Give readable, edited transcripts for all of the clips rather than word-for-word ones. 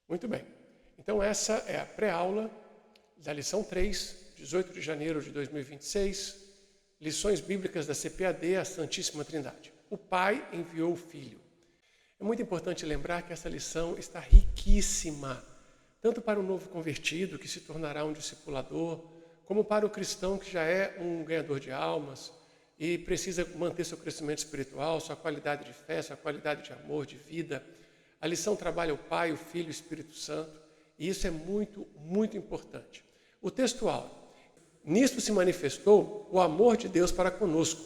Muito bem. Então essa é a pré-aula da lição 3, 18 de janeiro de 2026, lições bíblicas da CPAD, a Santíssima Trindade. O Pai enviou o Filho. É muito importante lembrar que essa lição está riquíssima, tanto para o novo convertido, que se tornará um discipulador, como para o cristão que já é um ganhador de almas e precisa manter seu crescimento espiritual, sua qualidade de fé, sua qualidade de amor, de vida. A lição trabalha o Pai, o Filho e o Espírito Santo, e isso é muito, muito importante. O texto áureo. Nisto se manifestou o amor de Deus para conosco,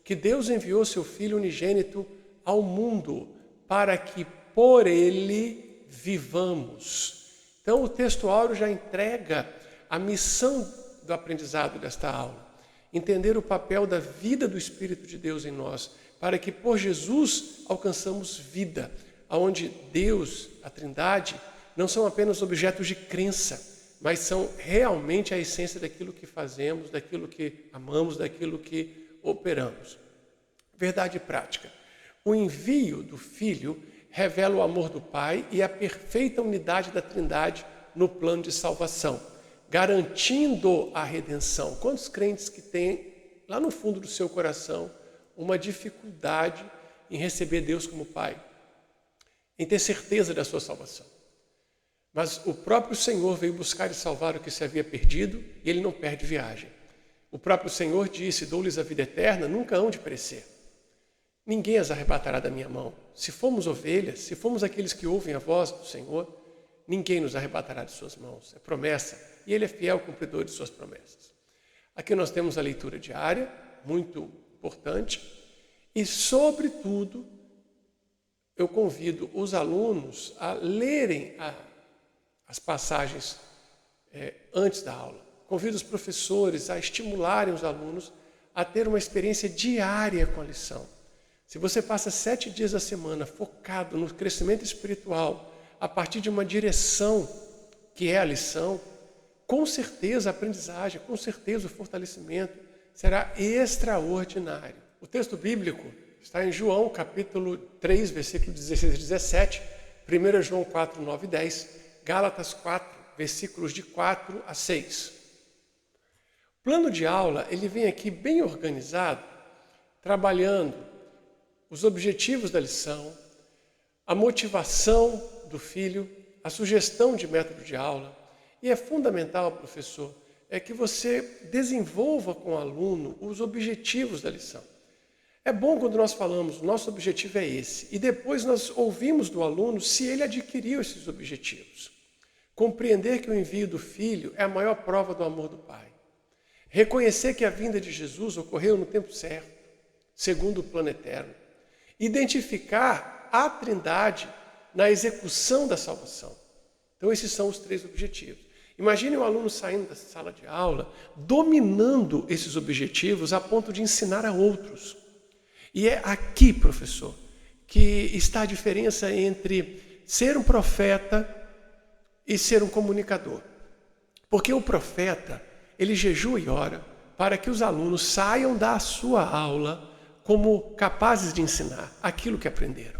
que Deus enviou seu Filho unigênito ao mundo, para que por ele vivamos. Então o texto áureo já entrega a missão do aprendizado desta aula. Entender o papel da vida do Espírito de Deus em nós, para que por Jesus alcançamos vida, onde Deus, a Trindade, não são apenas objetos de crença, mas são realmente a essência daquilo que fazemos, daquilo que amamos, daquilo que operamos. Verdade prática. O envio do Filho revela o amor do Pai e a perfeita unidade da Trindade no plano de salvação, garantindo a redenção. Quantos crentes que têm lá no fundo do seu coração uma dificuldade em receber Deus como Pai, em ter certeza da sua salvação? Mas o próprio Senhor veio buscar e salvar o que se havia perdido e ele não perde viagem. O próprio Senhor disse: dou-lhes a vida eterna, nunca hão de perecer. Ninguém as arrebatará da minha mão. Se formos ovelhas, se formos aqueles que ouvem a voz do Senhor, ninguém nos arrebatará de suas mãos. É promessa, e ele é fiel cumpridor de suas promessas. Aqui nós temos a leitura diária, muito importante, e sobretudo, eu convido os alunos a lerem as passagens antes da aula. Convido os professores a estimularem os alunos a ter uma experiência diária com a lição. Se você passa 7 dias da semana focado no crescimento espiritual, a partir de uma direção que é a lição, com certeza a aprendizagem, com certeza o fortalecimento será extraordinário. O texto bíblico está em João, capítulo 3, versículo 16 e 17, 1 João 4, 9 e 10, Gálatas 4, versículos de 4 a 6. O plano de aula, ele vem aqui bem organizado, trabalhando os objetivos da lição, a motivação do filho, a sugestão de método de aula. E é fundamental, professor, que você desenvolva com o aluno os objetivos da lição. É bom quando nós falamos, nosso objetivo é esse, e depois nós ouvimos do aluno se ele adquiriu esses objetivos. Compreender que o envio do Filho é a maior prova do amor do Pai. Reconhecer que a vinda de Jesus ocorreu no tempo certo, segundo o plano eterno. Identificar a Trindade na execução da salvação. Então esses são os 3 objetivos. Imagine o aluno saindo da sala de aula, dominando esses objetivos a ponto de ensinar a outros. E é aqui, professor, que está a diferença entre ser um profeta e ser um comunicador. Porque o profeta, ele jejua e ora para que os alunos saiam da sua aula como capazes de ensinar aquilo que aprenderam.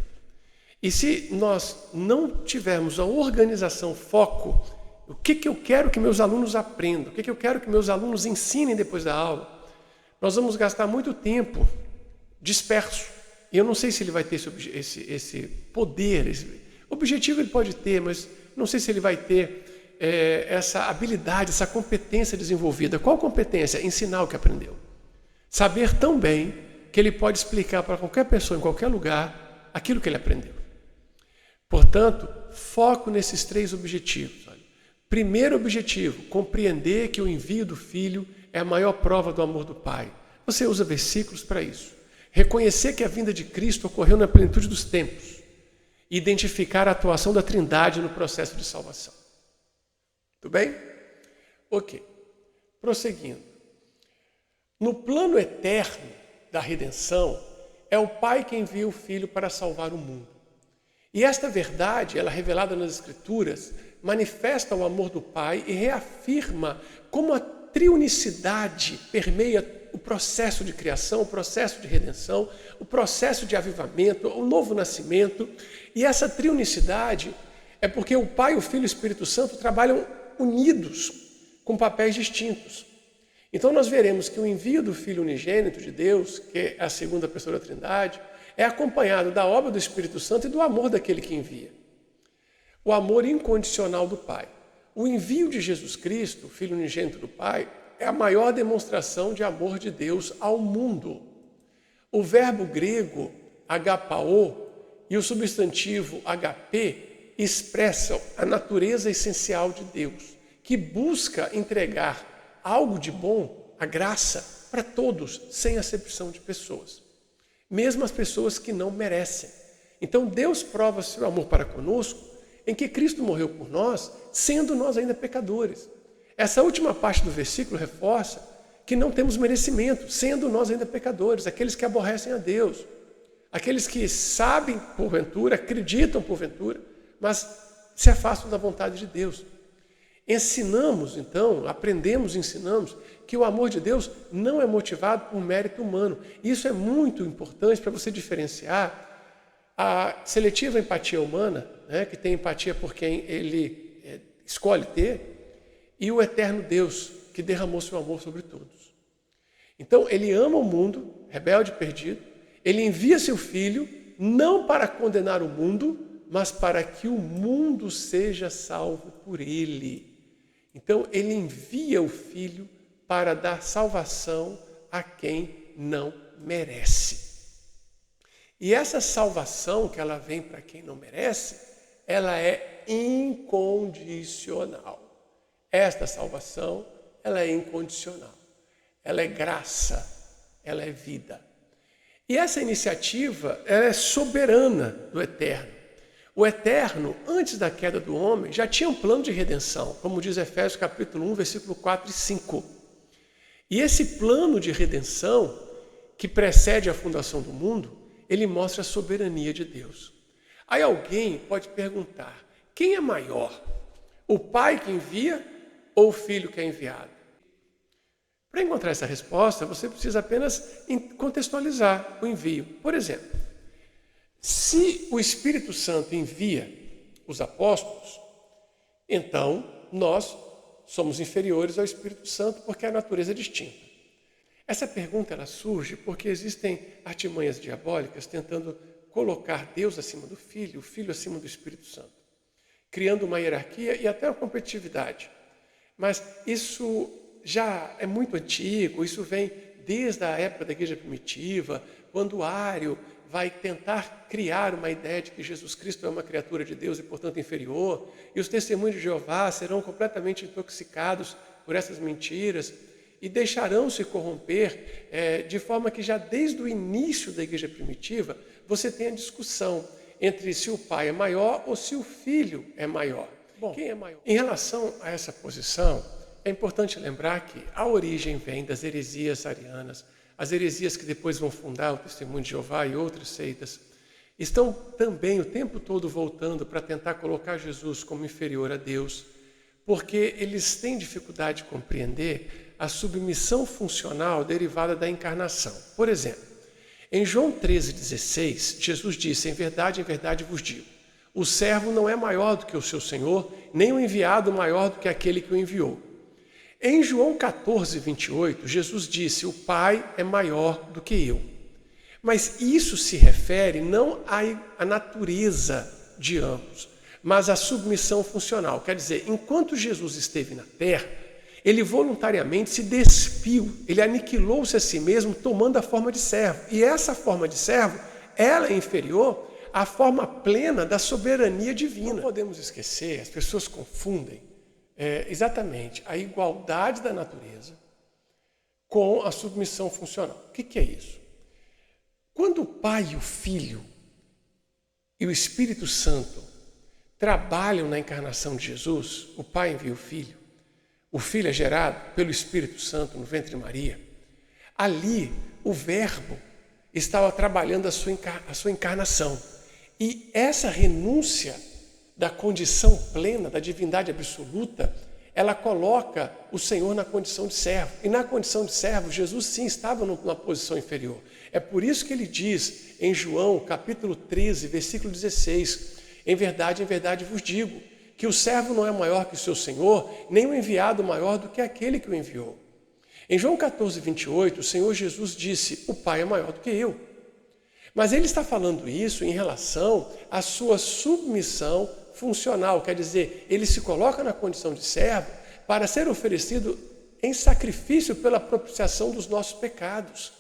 E se nós não tivermos a organização, foco, o que eu quero que meus alunos aprendam, o que eu quero que meus alunos ensinem depois da aula, nós vamos gastar muito tempo disperso. E eu não sei se ele vai ter esse poder, esse objetivo ele pode ter, mas não sei se ele vai ter essa habilidade, essa competência desenvolvida. Qual competência? Ensinar o que aprendeu. Saber tão bem que ele pode explicar para qualquer pessoa, em qualquer lugar, aquilo que ele aprendeu. Portanto, foco nesses 3 objetivos. Olha. Primeiro objetivo, compreender que o envio do Filho é a maior prova do amor do Pai. Você usa versículos para isso. Reconhecer que a vinda de Cristo ocorreu na plenitude dos tempos. Identificar a atuação da Trindade no processo de salvação. Tudo bem? Ok. Prosseguindo. No plano eterno da redenção, é o Pai que envia o Filho para salvar o mundo. E esta verdade, ela revelada nas Escrituras, manifesta o amor do Pai e reafirma como a triunicidade permeia o processo de criação, o processo de redenção, o processo de avivamento, o novo nascimento. E essa triunicidade, é porque o Pai, o Filho e o Espírito Santo trabalham unidos, com papéis distintos. Então nós veremos que o envio do Filho unigênito de Deus, que é a segunda pessoa da Trindade, é acompanhado da obra do Espírito Santo e do amor daquele que envia. O amor incondicional do Pai. O envio de Jesus Cristo, Filho unigênito do Pai, é a maior demonstração de amor de Deus ao mundo. O verbo grego agapao e o substantivo agapê expressam a natureza essencial de Deus, que busca entregar algo de bom, a graça, para todos, sem acepção de pessoas. Mesmo as pessoas que não merecem. Então Deus prova seu amor para conosco em que Cristo morreu por nós, sendo nós ainda pecadores. Essa última parte do versículo reforça que não temos merecimento, sendo nós ainda pecadores, aqueles que aborrecem a Deus, aqueles que sabem porventura, acreditam porventura, mas se afastam da vontade de Deus. Ensinamos, então, aprendemos e ensinamos que o amor de Deus não é motivado por mérito humano. Isso é muito importante para você diferenciar a seletiva empatia humana, né, que tem empatia por quem ele escolhe ter, e o eterno Deus, que derramou seu amor sobre todos. Então, ele ama o mundo, rebelde e perdido, ele envia seu Filho, não para condenar o mundo, mas para que o mundo seja salvo por ele. Então, ele envia o Filho para dar salvação a quem não merece. E essa salvação que ela vem para quem não merece, ela é incondicional. Esta salvação, ela é incondicional. Ela é graça, ela é vida. E essa iniciativa, ela é soberana do Eterno. O Eterno, antes da queda do homem, já tinha um plano de redenção, como diz Efésios capítulo 1, versículo 4 e 5. E esse plano de redenção, que precede a fundação do mundo, ele mostra a soberania de Deus. Aí alguém pode perguntar, quem é maior? O Pai que envia ou o Filho que é enviado? Para encontrar essa resposta, você precisa apenas contextualizar o envio. Por exemplo, se o Espírito Santo envia os apóstolos, então nós somos inferiores ao Espírito Santo porque a natureza é distinta. Essa pergunta ela surge porque existem artimanhas diabólicas tentando colocar Deus acima do Filho, o Filho acima do Espírito Santo, criando uma hierarquia e até uma competitividade. Mas isso já é muito antigo, isso vem desde a época da igreja primitiva, quando Ário vai tentar criar uma ideia de que Jesus Cristo é uma criatura de Deus e, portanto, inferior, e os testemunhos de Jeová serão completamente intoxicados por essas mentiras e deixarão se corromper, de forma que já desde o início da igreja primitiva, você tem a discussão entre se o pai é maior ou se o filho é maior. Bom, quem é maior? Em relação a essa posição, é importante lembrar que a origem vem das heresias arianas, as heresias que depois vão fundar o Testemunho de Jeová e outras seitas, estão também o tempo todo voltando para tentar colocar Jesus como inferior a Deus, porque eles têm dificuldade de compreender a submissão funcional derivada da encarnação. Por exemplo, em João 13,16, Jesus disse, em verdade vos digo, o servo não é maior do que o seu senhor, nem o enviado maior do que aquele que o enviou. Em João 14,28, Jesus disse, o Pai é maior do que eu. Mas isso se refere não à natureza de ambos, mas à submissão funcional. Quer dizer, enquanto Jesus esteve na terra, ele voluntariamente se despiu, ele aniquilou-se a si mesmo, tomando a forma de servo. E essa forma de servo, ela é inferior à forma plena da soberania divina. Não podemos esquecer, as pessoas confundem exatamente a igualdade da natureza com a submissão funcional. O que é isso? Quando o Pai e o Filho e o Espírito Santo trabalham na encarnação de Jesus, o Pai envia o Filho é gerado pelo Espírito Santo no ventre de Maria, ali o Verbo estava trabalhando a sua encarnação. E essa renúncia da condição plena, da divindade absoluta, ela coloca o Senhor na condição de servo. E na condição de servo, Jesus sim estava numa posição inferior. É por isso que ele diz em João, capítulo 13, versículo 16, em verdade vos digo, que o servo não é maior que o seu senhor, nem o enviado maior do que aquele que o enviou. Em João 14, 28, o Senhor Jesus disse, o Pai é maior do que eu. Mas ele está falando isso em relação à sua submissão funcional, quer dizer, ele se coloca na condição de servo para ser oferecido em sacrifício pela propiciação dos nossos pecados.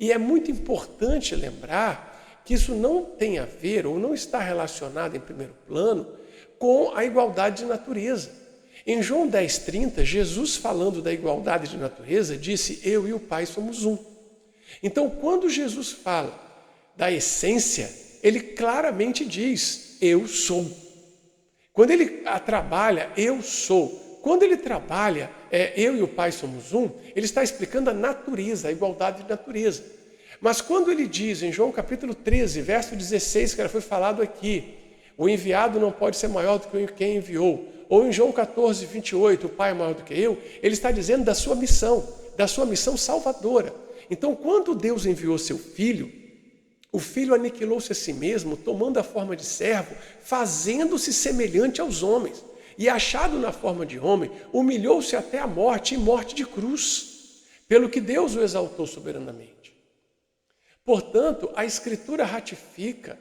E é muito importante lembrar que isso não tem a ver ou não está relacionado em primeiro plano com a igualdade de natureza. Em João 10,30, Jesus, falando da igualdade de natureza, disse, eu e o Pai somos um. Então, quando Jesus fala da essência, ele claramente diz, eu sou. Quando ele trabalha, eu sou. Quando ele trabalha, eu e o Pai somos um, ele está explicando a natureza, a igualdade de natureza. Mas quando ele diz, em João capítulo 13, verso 16, que foi falado aqui, o enviado não pode ser maior do que quem enviou, ou em João 14, 28, o Pai é maior do que eu, ele está dizendo da sua missão salvadora. Então, quando Deus enviou seu Filho, o Filho aniquilou-se a si mesmo, tomando a forma de servo, fazendo-se semelhante aos homens. E achado na forma de homem, humilhou-se até a morte e morte de cruz, pelo que Deus o exaltou soberanamente. Portanto, a Escritura ratifica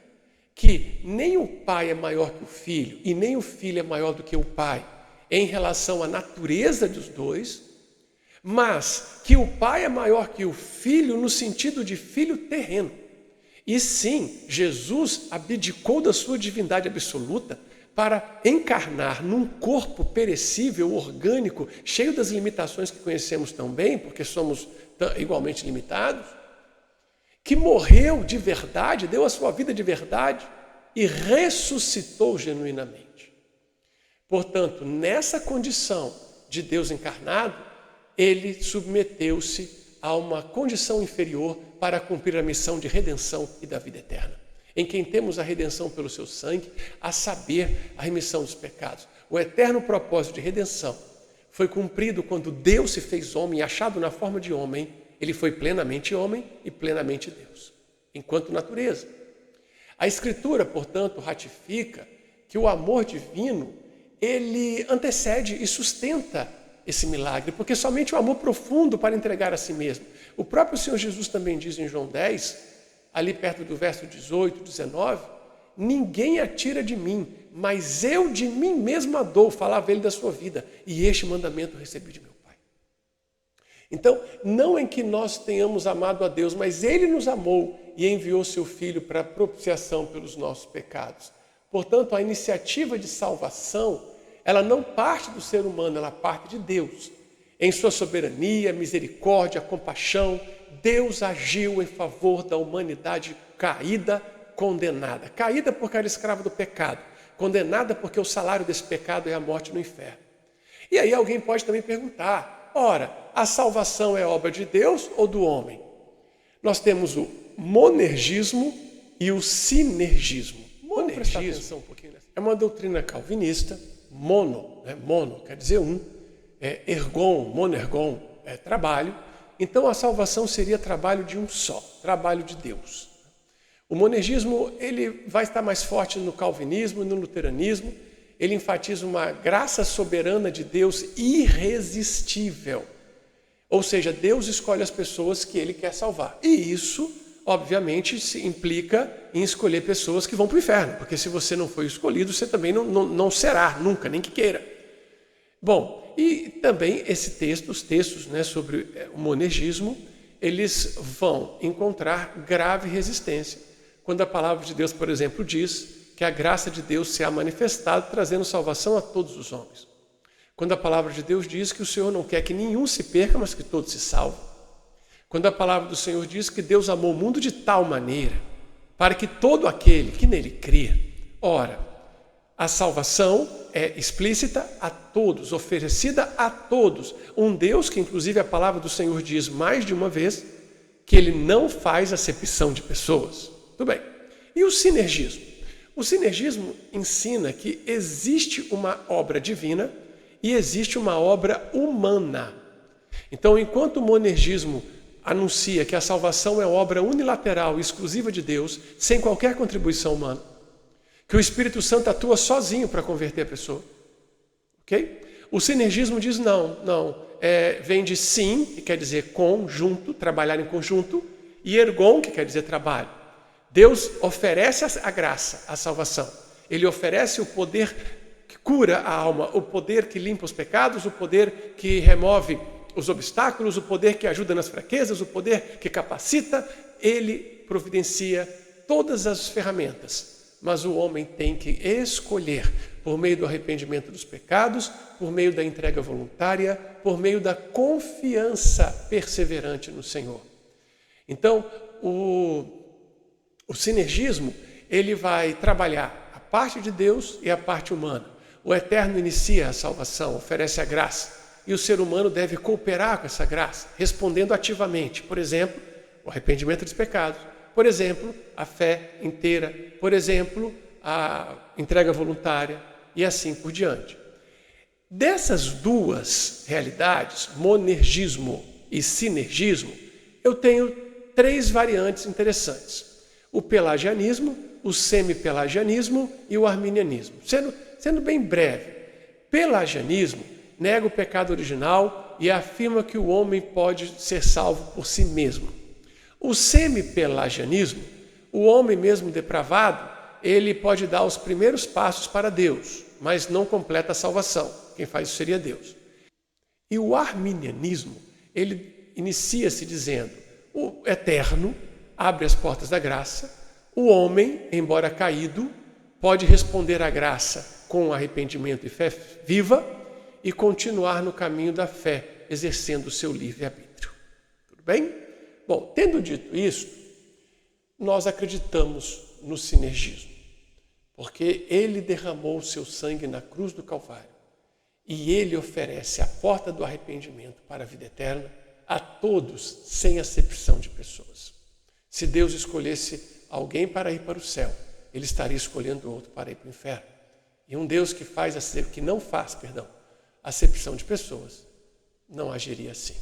que nem o Pai é maior que o Filho e nem o Filho é maior do que o Pai em relação à natureza dos dois, mas que o Pai é maior que o Filho no sentido de filho terreno. E sim, Jesus abdicou da sua divindade absoluta para encarnar num corpo perecível, orgânico, cheio das limitações que conhecemos tão bem, porque somos igualmente limitados, que morreu de verdade, deu a sua vida de verdade e ressuscitou genuinamente. Portanto, nessa condição de Deus encarnado, ele submeteu-se a uma condição inferior para cumprir a missão de redenção e da vida eterna, em quem temos a redenção pelo seu sangue, a saber, a remissão dos pecados. O eterno propósito de redenção foi cumprido quando Deus se fez homem e, achado na forma de homem, ele foi plenamente homem e plenamente Deus, enquanto natureza. A Escritura, portanto, ratifica que o amor divino, ele antecede e sustenta esse milagre, porque somente o amor profundo para entregar a si mesmo. O próprio Senhor Jesus também diz em João 10, ali perto do verso 18, 19, ninguém atira de mim, mas eu de mim mesmo a dou, falava ele da sua vida, e este mandamento recebi de meu Pai. Então, não em que nós tenhamos amado a Deus, mas ele nos amou e enviou seu Filho para a propiciação pelos nossos pecados. Portanto, a iniciativa de salvação, ela não parte do ser humano, ela parte de Deus. Em sua soberania, misericórdia, compaixão, Deus agiu em favor da humanidade caída, condenada. Caída porque era escrava do pecado, condenada porque o salário desse pecado é a morte no inferno. E aí alguém pode também perguntar, ora, a salvação é obra de Deus ou do homem? Nós temos o monergismo e o sinergismo. Monergismo é uma doutrina calvinista. Mono quer dizer um, ergon, monergon, é trabalho. Então a salvação seria trabalho de um só, trabalho de Deus. O monergismo ele vai estar mais forte no calvinismo e no luteranismo. Ele enfatiza uma graça soberana de Deus irresistível. Ou seja, Deus escolhe as pessoas que ele quer salvar. E isso, obviamente, se implica em escolher pessoas que vão para o inferno, porque se você não foi escolhido, você também não será, nunca, nem que queira. Bom, e também os textos sobre o monergismo, eles vão encontrar grave resistência. Quando a palavra de Deus, por exemplo, diz que a graça de Deus se há manifestado, trazendo salvação a todos os homens. Quando a palavra de Deus diz que o Senhor não quer que nenhum se perca, mas que todos se salvem. Quando a palavra do Senhor diz que Deus amou o mundo de tal maneira, para que todo aquele que nele crê, ora, a salvação é explícita a todos, oferecida a todos. Um Deus que, inclusive, a palavra do Senhor diz mais de uma vez, que ele não faz acepção de pessoas. Tudo bem. E o sinergismo? O sinergismo ensina que existe uma obra divina e existe uma obra humana. Então, enquanto o monergismo anuncia que a salvação é obra unilateral e exclusiva de Deus, sem qualquer contribuição humana, que o Espírito Santo atua sozinho para converter a pessoa. Ok? O sinergismo diz não. Vem de sim, que quer dizer conjunto, trabalhar em conjunto, e ergon, que quer dizer trabalho. Deus oferece a graça, a salvação. Ele oferece o poder que cura a alma, o poder que limpa os pecados, o poder que remove os obstáculos, o poder que ajuda nas fraquezas, o poder que capacita. Ele providencia todas as ferramentas, mas o homem tem que escolher por meio do arrependimento dos pecados, por meio da entrega voluntária, por meio da confiança perseverante no Senhor. Então, o sinergismo, ele vai trabalhar a parte de Deus e a parte humana. O Eterno inicia a salvação, oferece a graça, e o ser humano deve cooperar com essa graça, respondendo ativamente. Por exemplo, o arrependimento dos pecados. Por exemplo, a fé inteira. Por exemplo, a entrega voluntária. E assim por diante. Dessas duas realidades, monergismo e sinergismo, eu tenho 3 variantes interessantes. O pelagianismo, o semipelagianismo e o arminianismo. Sendo bem breve, pelagianismo nega o pecado original e afirma que o homem pode ser salvo por si mesmo. O semipelagianismo, o homem mesmo depravado, ele pode dar os primeiros passos para Deus, mas não completa a salvação. Quem faz isso seria Deus. E o arminianismo, ele inicia-se dizendo: o Eterno abre as portas da graça, o homem, embora caído, pode responder à graça com arrependimento e fé viva e continuar no caminho da fé, exercendo o seu livre-arbítrio. Tudo bem? Bom, tendo dito isso, nós acreditamos no sinergismo, porque ele derramou o seu sangue na cruz do Calvário e ele oferece a porta do arrependimento para a vida eterna a todos, sem acepção de pessoas. Se Deus escolhesse alguém para ir para o céu, ele estaria escolhendo outro para ir para o inferno. E um Deus que não faz acepção de pessoas, não agiria assim.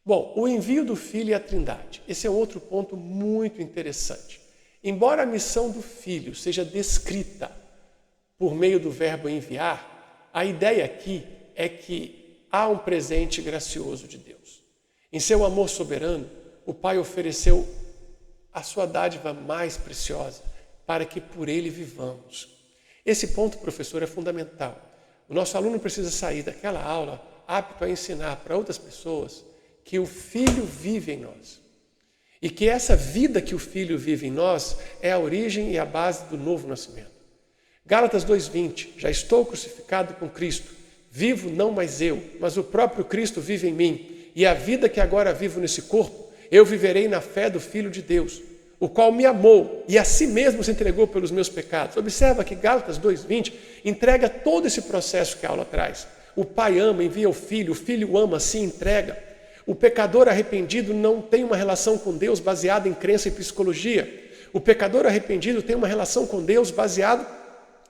Bom, o envio do Filho e a Trindade. Esse é outro ponto muito interessante. Embora a missão do Filho seja descrita por meio do verbo enviar, a ideia aqui é que há um presente gracioso de Deus. Em seu amor soberano, o Pai ofereceu a sua dádiva mais preciosa para que por ele vivamos. Esse ponto, professor, é fundamental. O nosso aluno precisa sair daquela aula apto a ensinar para outras pessoas que o Filho vive em nós. E que essa vida que o Filho vive em nós é a origem e a base do novo nascimento. Gálatas 2:20, já estou crucificado com Cristo, vivo não mais eu, mas o próprio Cristo vive em mim, e a vida que agora vivo nesse corpo, eu viverei na fé do Filho de Deus, o qual me amou e a si mesmo se entregou pelos meus pecados. Observa que Gálatas 2:20 entrega todo esse processo que a aula traz. O Pai ama, envia o Filho ama, se entrega. O pecador arrependido não tem uma relação com Deus baseada em crença e psicologia. O pecador arrependido tem uma relação com Deus baseado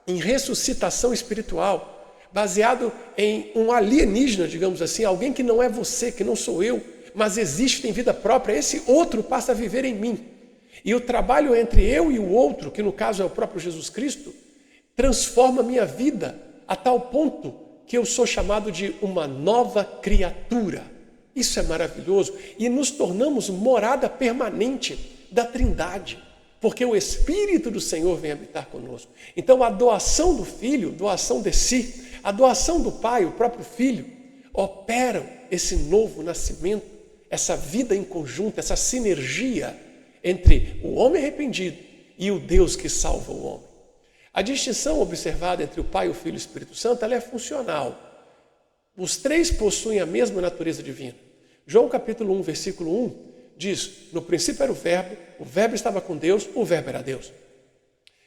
em ressuscitação espiritual, baseado em um alienígena, digamos assim, alguém que não é você, que não sou eu, mas existe, tem vida própria. Esse outro passa a viver em mim. E o trabalho entre eu e o outro, que no caso é o próprio Jesus Cristo, transforma a minha vida a tal ponto que eu sou chamado de uma nova criatura. Isso é maravilhoso. E nos tornamos morada permanente da Trindade, porque o Espírito do Senhor vem habitar conosco. Então a doação do Filho, doação de si, a doação do Pai, o próprio Filho, operam esse novo nascimento, essa vida em conjunto, essa sinergia entre o homem arrependido e o Deus que salva o homem. A distinção observada entre o Pai, o Filho e o Espírito Santo, ela é funcional. Os 3 possuem a mesma natureza divina. João capítulo 1, versículo 1, diz: no princípio era o verbo estava com Deus, o verbo era Deus.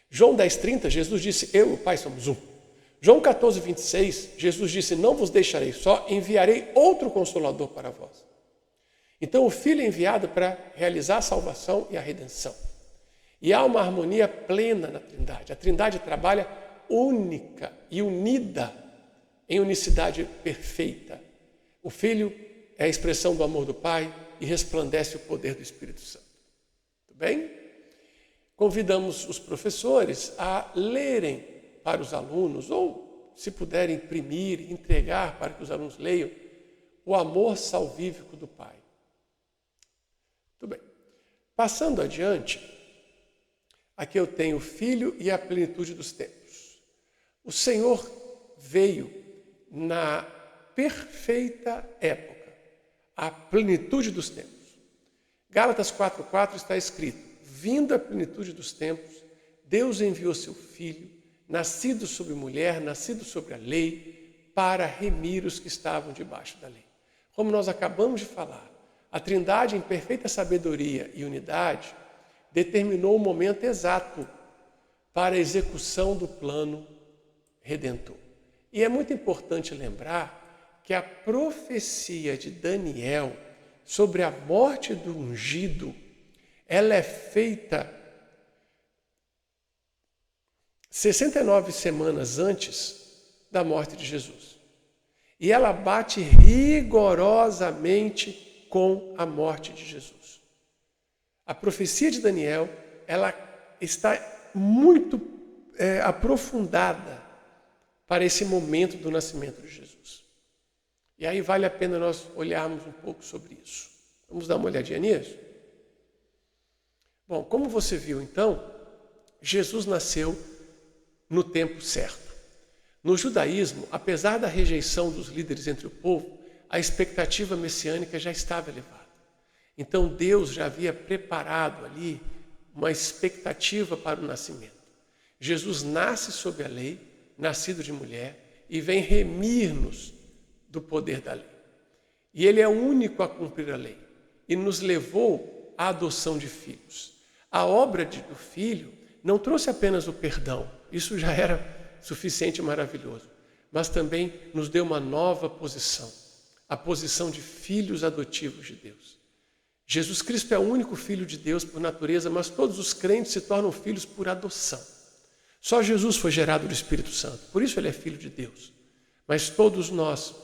João 10:30, Jesus disse: eu e o Pai somos um. João 14:26, Jesus disse: não vos deixarei só, enviarei outro Consolador para vós. Então o Filho é enviado para realizar a salvação e a redenção. E há uma harmonia plena na Trindade. A Trindade trabalha única e unida em unicidade perfeita. O Filho é a expressão do amor do Pai e resplandece o poder do Espírito Santo. Tudo bem? convidamos os professores a lerem para os alunos, ou se puderem imprimir, entregar para que os alunos leiam, o amor salvífico do Pai. Muito bem. Passando adiante, aqui eu tenho o Filho e a plenitude dos tempos. O Senhor veio na perfeita época, a plenitude dos tempos. Gálatas 4,4 está escrito: vindo a plenitude dos tempos, Deus enviou seu Filho, nascido sobre mulher, nascido sobre a lei, para remir os que estavam debaixo da lei. Como nós acabamos de falar, a Trindade em perfeita sabedoria e unidade determinou o momento exato para a execução do plano redentor. E é muito importante lembrar que a profecia de Daniel sobre a morte do ungido, ela é feita 69 semanas antes da morte de Jesus. E ela bate rigorosamente com a morte de Jesus. A profecia de Daniel, ela está muito aprofundada para esse momento do nascimento de Jesus. E aí vale a pena nós olharmos um pouco sobre isso. Vamos dar uma olhadinha nisso? Bom, como você viu então, Jesus nasceu no tempo certo. No judaísmo, apesar da rejeição dos líderes entre o povo, a expectativa messiânica já estava elevada. Então Deus já havia preparado ali uma expectativa para o nascimento. Jesus nasce sob a lei, nascido de mulher, e vem remir-nos do poder da lei. E ele é o único a cumprir a lei e nos levou à adoção de filhos. A obra do Filho não trouxe apenas o perdão, isso já era suficiente e maravilhoso, mas também nos deu uma nova posição, a posição de filhos adotivos de Deus. Jesus Cristo é o único Filho de Deus por natureza, mas todos os crentes se tornam filhos por adoção. Só Jesus foi gerado do Espírito Santo, por isso ele é Filho de Deus. Mas todos nós,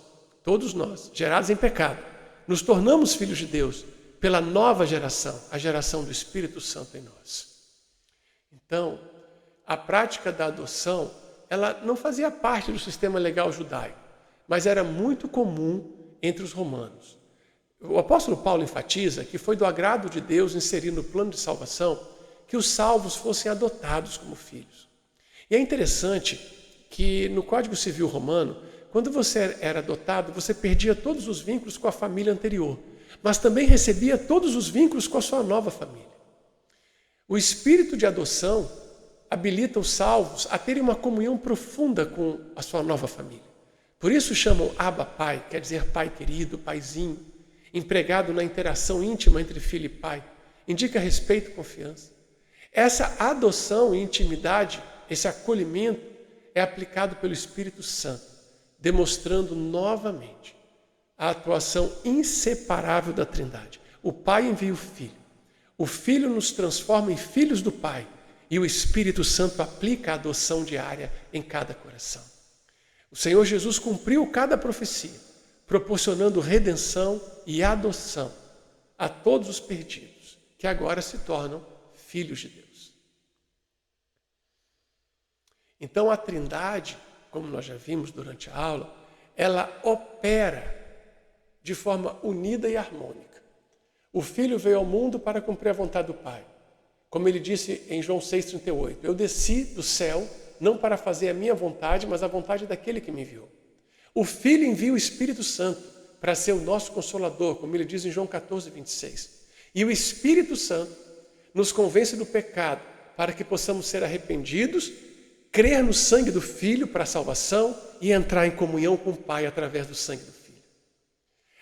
gerados em pecado, nos tornamos filhos de Deus pela nova geração, a geração do Espírito Santo em nós. Então, a prática da adoção, ela não fazia parte do sistema legal judaico, mas era muito comum entre os romanos. O apóstolo Paulo enfatiza que foi do agrado de Deus inserir no plano de salvação que os salvos fossem adotados como filhos. E é interessante que no Código Civil Romano, quando você era adotado, você perdia todos os vínculos com a família anterior, mas também recebia todos os vínculos com a sua nova família. O espírito de adoção habilita os salvos a terem uma comunhão profunda com a sua nova família. Por isso chamam Abba Pai, quer dizer pai querido, paizinho, empregado na interação íntima entre filho e pai, indica respeito e confiança. Essa adoção e intimidade, esse acolhimento, é aplicado pelo Espírito Santo, demonstrando novamente a atuação inseparável da Trindade. O Pai envia o Filho nos transforma em filhos do Pai e o Espírito Santo aplica a adoção diária em cada coração. O Senhor Jesus cumpriu cada profecia, proporcionando redenção e adoção a todos os perdidos, que agora se tornam filhos de Deus. Então a Trindade, como nós já vimos durante a aula, ela opera de forma unida e harmônica. O Filho veio ao mundo para cumprir a vontade do Pai. Como ele disse em João 6,38, eu desci do céu não para fazer a minha vontade, mas a vontade daquele que me enviou. O Filho envia o Espírito Santo para ser o nosso Consolador, como ele diz em João 14,26. E o Espírito Santo nos convence do pecado para que possamos ser arrependidos, crer no sangue do Filho para a salvação e entrar em comunhão com o Pai através do sangue do Filho.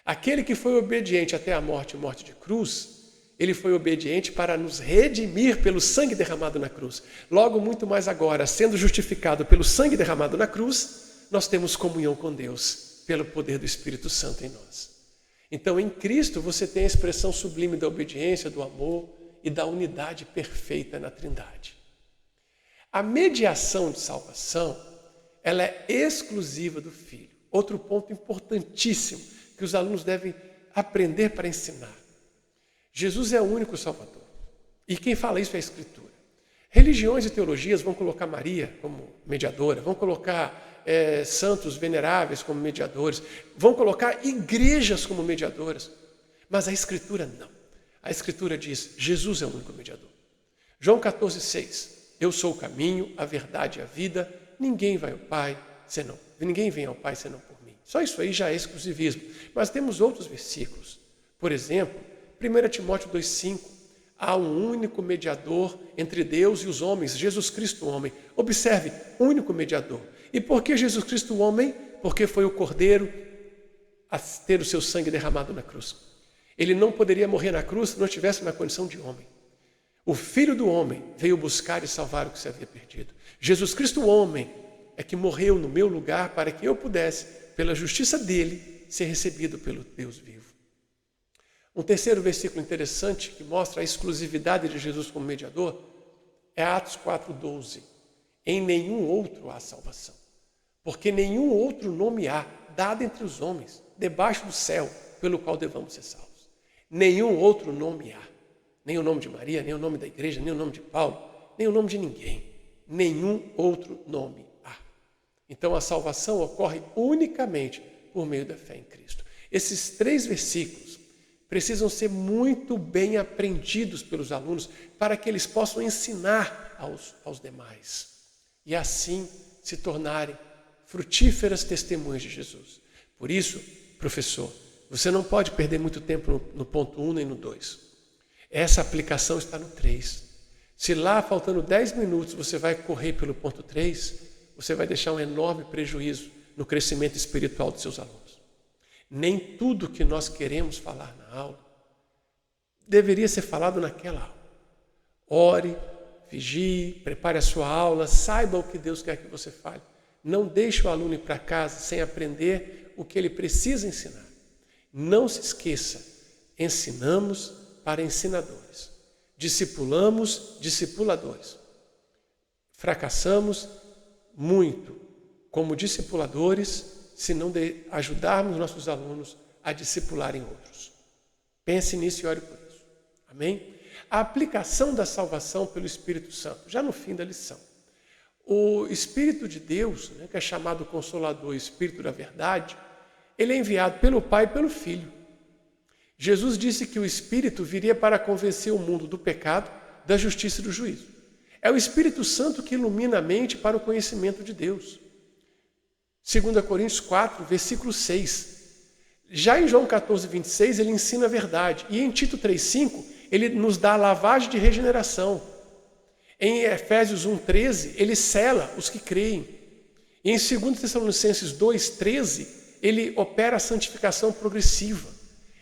Aquele que foi obediente até a morte e morte de cruz, ele foi obediente para nos redimir pelo sangue derramado na cruz. Logo, muito mais agora, sendo justificado pelo sangue derramado na cruz, nós temos comunhão com Deus pelo poder do Espírito Santo em nós. Então, em Cristo, você tem a expressão sublime da obediência, do amor e da unidade perfeita na Trindade. A mediação de salvação, ela é exclusiva do Filho. Outro ponto importantíssimo que os alunos devem aprender para ensinar. Jesus é o único Salvador. E quem fala isso é a Escritura. Religiões e teologias vão colocar Maria como mediadora, vão colocar santos veneráveis como mediadores, vão colocar igrejas como mediadoras, mas a Escritura não. A Escritura diz, Jesus é o único mediador. João 14,6, eu sou o caminho, a verdade e a vida, ninguém vem ao Pai senão por mim. Só isso aí já é exclusivismo. Mas temos outros versículos. Por exemplo, 1 Timóteo 2,5, há um único mediador entre Deus e os homens, Jesus Cristo, homem. Observe, único mediador. E por que Jesus Cristo, homem? Porque foi o Cordeiro a ter o seu sangue derramado na cruz. Ele não poderia morrer na cruz se não estivesse na condição de homem. O Filho do homem veio buscar e salvar o que se havia perdido. Jesus Cristo, homem, é que morreu no meu lugar para que eu pudesse, pela justiça dele, ser recebido pelo Deus vivo. Um terceiro versículo interessante que mostra a exclusividade de Jesus como mediador é Atos 4,12. Em nenhum outro há salvação, porque nenhum outro nome há, dado entre os homens, debaixo do céu, pelo qual devamos ser salvos. Nenhum outro nome há. Nem o nome de Maria, nem o nome da igreja, nem o nome de Paulo, nem o nome de ninguém. Nenhum outro nome há. Então a salvação ocorre unicamente por meio da fé em Cristo. Esses 3 versículos precisam ser muito bem aprendidos pelos alunos para que eles possam ensinar aos demais e assim se tornarem frutíferas testemunhas de Jesus. Por isso, professor, você não pode perder muito tempo no ponto 1 nem no 2. Essa aplicação está no 3. Se lá, faltando 10 minutos, você vai correr pelo ponto 3, você vai deixar um enorme prejuízo no crescimento espiritual dos seus alunos. Nem tudo que nós queremos falar na aula deveria ser falado naquela aula. Ore, vigie, prepare a sua aula, saiba o que Deus quer que você fale. Não deixe o aluno ir para casa sem aprender o que ele precisa ensinar. Não se esqueça, ensinamos para ensinadores. Discipulamos discipuladores. Fracassamos muito como discipuladores se não ajudarmos nossos alunos a discipularem outros. Pense nisso e ore por isso. Amém? A aplicação da salvação pelo Espírito Santo, já no fim da lição. O Espírito de Deus, que é chamado Consolador, Espírito da Verdade, ele é enviado pelo Pai e pelo Filho. Jesus disse que o Espírito viria para convencer o mundo do pecado, da justiça e do juízo. É o Espírito Santo que ilumina a mente para o conhecimento de Deus. 2 Coríntios 4, versículo 6. Já em João 14, 26, ele ensina a verdade. E em Tito 3,5, ele nos dá a lavagem de regeneração. Em Efésios 1,13, ele sela os que creem. E em 2 Tessalonicenses 2,13, ele opera a santificação progressiva.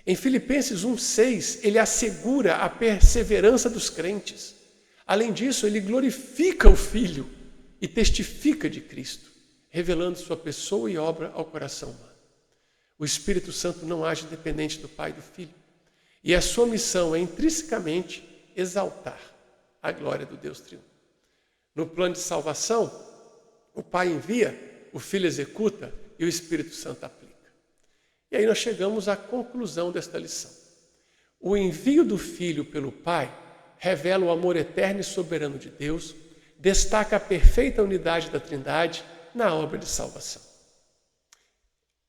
Em Filipenses 1,6, ele assegura a perseverança dos crentes. Além disso, ele glorifica o Filho e testifica de Cristo, revelando sua pessoa e obra ao coração humano. O Espírito Santo não age independente do Pai e do Filho. E a sua missão é intrinsecamente exaltar a glória do Deus triuno. No plano de salvação, o Pai envia, o Filho executa e o Espírito Santo aplica. E aí nós chegamos à conclusão desta lição. O envio do Filho pelo Pai revela o amor eterno e soberano de Deus, destaca a perfeita unidade da Trindade na obra de salvação.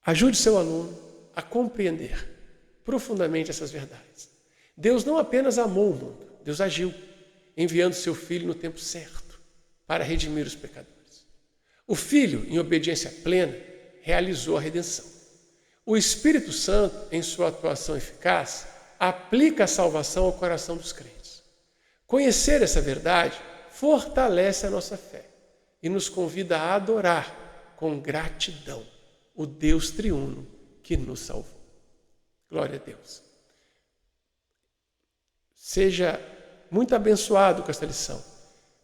Ajude seu aluno a compreender profundamente essas verdades. Deus não apenas amou o mundo, Deus agiu, enviando seu Filho no tempo certo para redimir os pecadores. O Filho, em obediência plena, realizou a redenção. O Espírito Santo, em sua atuação eficaz, aplica a salvação ao coração dos crentes. Conhecer essa verdade fortalece a nossa fé e nos convida a adorar com gratidão o Deus triuno que nos salvou. Glória a Deus. Seja muito abençoado com esta lição.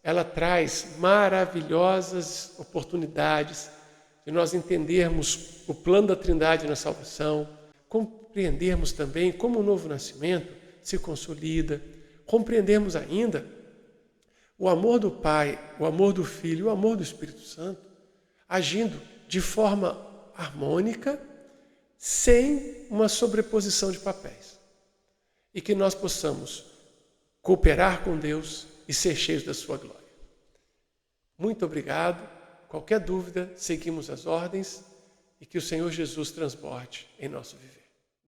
Ela traz maravilhosas oportunidades de nós entendermos o plano da Trindade na salvação, compreendermos também como o novo nascimento se consolida, compreendermos ainda o amor do Pai, o amor do Filho, o amor do Espírito Santo, agindo de forma harmônica, sem uma sobreposição de papéis. E que nós possamos cooperar com Deus e ser cheios da sua glória. Muito obrigado. Qualquer dúvida, seguimos as ordens e que o Senhor Jesus transborde em nosso viver.